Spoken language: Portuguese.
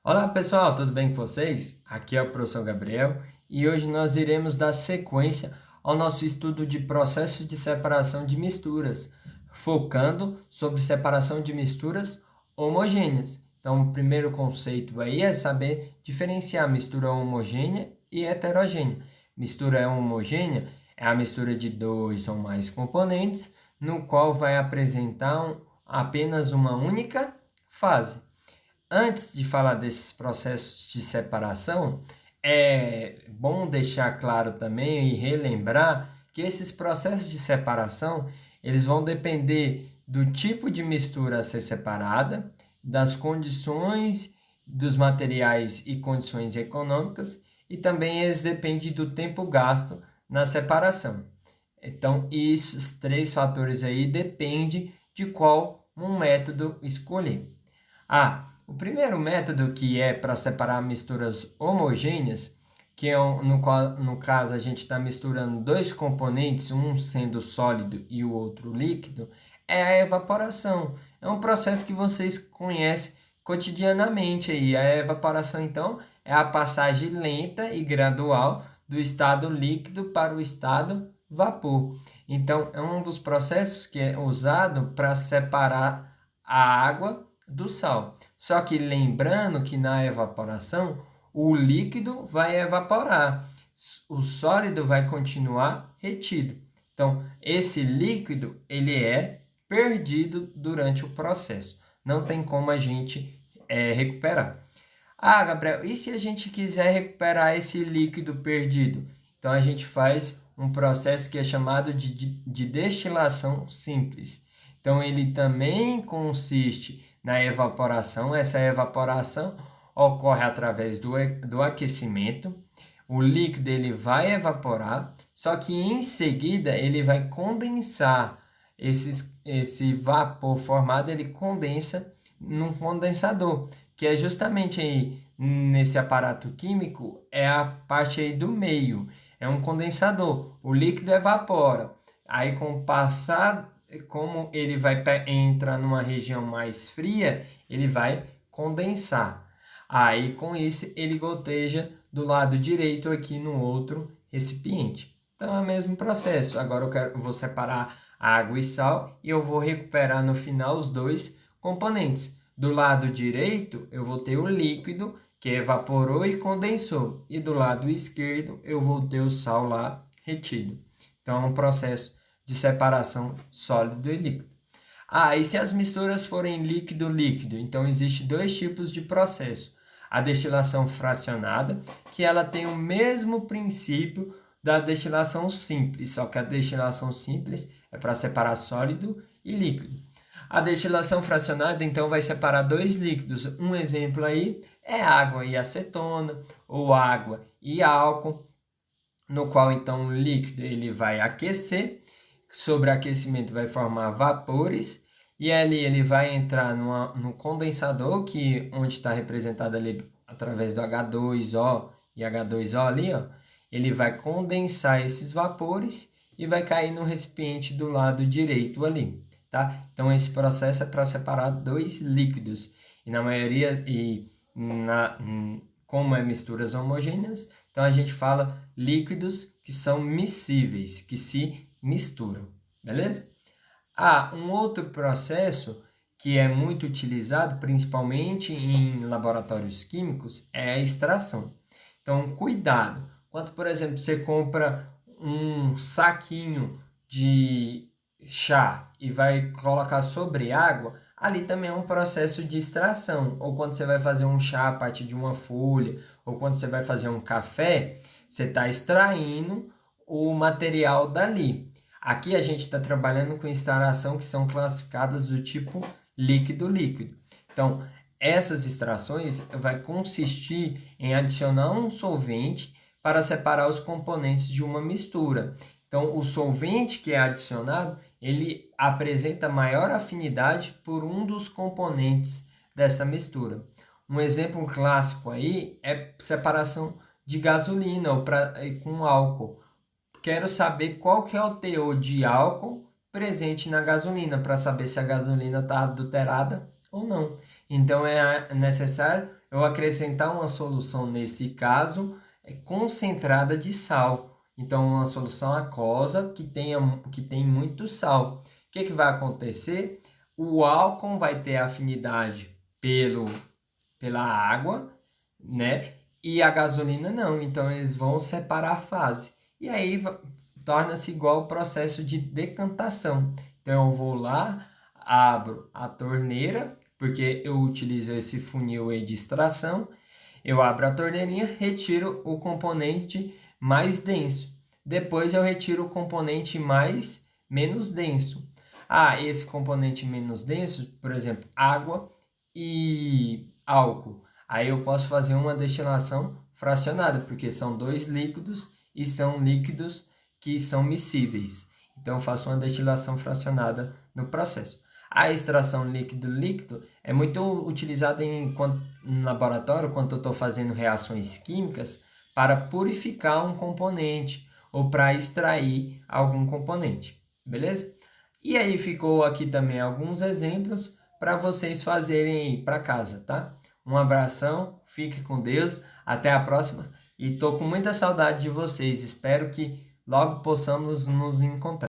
Olá pessoal, tudo bem com vocês? Aqui é o professor Gabriel e hoje nós iremos dar sequência ao nosso estudo de processos de separação de misturas, focando sobre separação de misturas homogêneas. Então, o primeiro conceito aí é saber diferenciar mistura homogênea e heterogênea. Mistura homogênea é a mistura de dois ou mais componentes, no qual vai apresentar apenas uma única fase. Antes de falar desses processos de separação, é bom deixar claro também e relembrar que esses processos de separação, eles vão depender do tipo de mistura a ser separada, das condições dos materiais e condições econômicas, e também eles dependem do tempo gasto na separação. Então, esses três fatores aí dependem de qual um método escolher. O primeiro método que é para separar misturas homogêneas, que é no caso a gente está misturando dois componentes, um sendo sólido e o outro líquido, é a evaporação. É um processo que vocês conhecem cotidianamente aí. A evaporação, então, é a passagem lenta e gradual do estado líquido para o estado vapor. Então, é um dos processos que é usado para separar a água do sal. Só que lembrando que na evaporação, o líquido vai evaporar, o sólido vai continuar retido. Então, esse líquido, ele é perdido durante o processo. Não tem como a gente recuperar. Gabriel, e se a gente quiser recuperar esse líquido perdido? Então, a gente faz um processo que é chamado de destilação simples. Então, ele também consiste na evaporação. Essa evaporação ocorre através do aquecimento. O líquido ele vai evaporar, só que em seguida ele vai condensar. Esse vapor formado ele condensa num condensador, que é justamente aí nesse aparato químico, é a parte aí do meio. É um condensador. O líquido evapora. Aí com o passar como ele vai entrar numa região mais fria, ele vai condensar. Aí com isso ele goteja do lado direito aqui no outro recipiente. Então é o mesmo processo. Agora eu vou separar água e sal e eu vou recuperar no final os dois componentes. Do lado direito eu vou ter o líquido que evaporou e condensou, e do lado esquerdo eu vou ter o sal lá retido. Então é um processo de separação sólido e líquido. E se as misturas forem líquido-líquido? Então, existe dois tipos de processo. A destilação fracionada, que ela tem o mesmo princípio da destilação simples, só que a destilação simples é para separar sólido e líquido. A destilação fracionada, então, vai separar dois líquidos. Um exemplo aí é água e acetona, ou água e álcool, no qual, então, o líquido ele vai aquecer, sobre aquecimento vai formar vapores, e ali ele vai entrar no condensador, onde está representado ali através do H2O e H2O ali, ó, ele vai condensar esses vapores e vai cair no recipiente do lado direito ali, tá? Então esse processo é para separar dois líquidos, e na maioria, como é misturas homogêneas, então a gente fala líquidos que são miscíveis, que se misturam, beleza? Um outro processo que é muito utilizado, principalmente em laboratórios químicos, é a extração. Então, cuidado. Quando, por exemplo, você compra um saquinho de chá e vai colocar sobre água, ali também é um processo de extração. Ou quando você vai fazer um chá a partir de uma folha, ou quando você vai fazer um café, você está extraindo o material dali. Aqui a gente está trabalhando com extração que são classificadas do tipo líquido-líquido. Então, essas extrações vai consistir em adicionar um solvente para separar os componentes de uma mistura. Então, o solvente que é adicionado, ele apresenta maior afinidade por um dos componentes dessa mistura. Um exemplo clássico aí é separação de gasolina ou com álcool. Quero saber qual que é o teor de álcool presente na gasolina para saber se a gasolina está adulterada ou não. Então é necessário eu acrescentar uma solução, nesse caso, concentrada de sal. Então, uma solução aquosa que tem muito sal. O que vai acontecer? O álcool vai ter afinidade pela água, né? E a gasolina não. Então, eles vão separar a fase. E aí torna-se igual o processo de decantação. Então, eu vou lá, abro a torneira, porque eu utilizo esse funil aí de extração. Eu abro a torneirinha, retiro o componente mais denso. Depois eu retiro o componente menos denso. Ah, esse componente menos denso, por exemplo, água e álcool. Aí eu posso fazer uma destilação fracionada, porque são dois líquidos e são líquidos que são miscíveis. Então eu faço uma destilação fracionada no processo. A extração líquido-líquido é muito utilizada no laboratório, quando eu estou fazendo reações químicas, para purificar um componente ou para extrair algum componente, beleza? E aí ficou aqui também alguns exemplos para vocês fazerem para casa, tá? Um abração, fique com Deus, até a próxima e tô com muita saudade de vocês. Espero que logo possamos nos encontrar.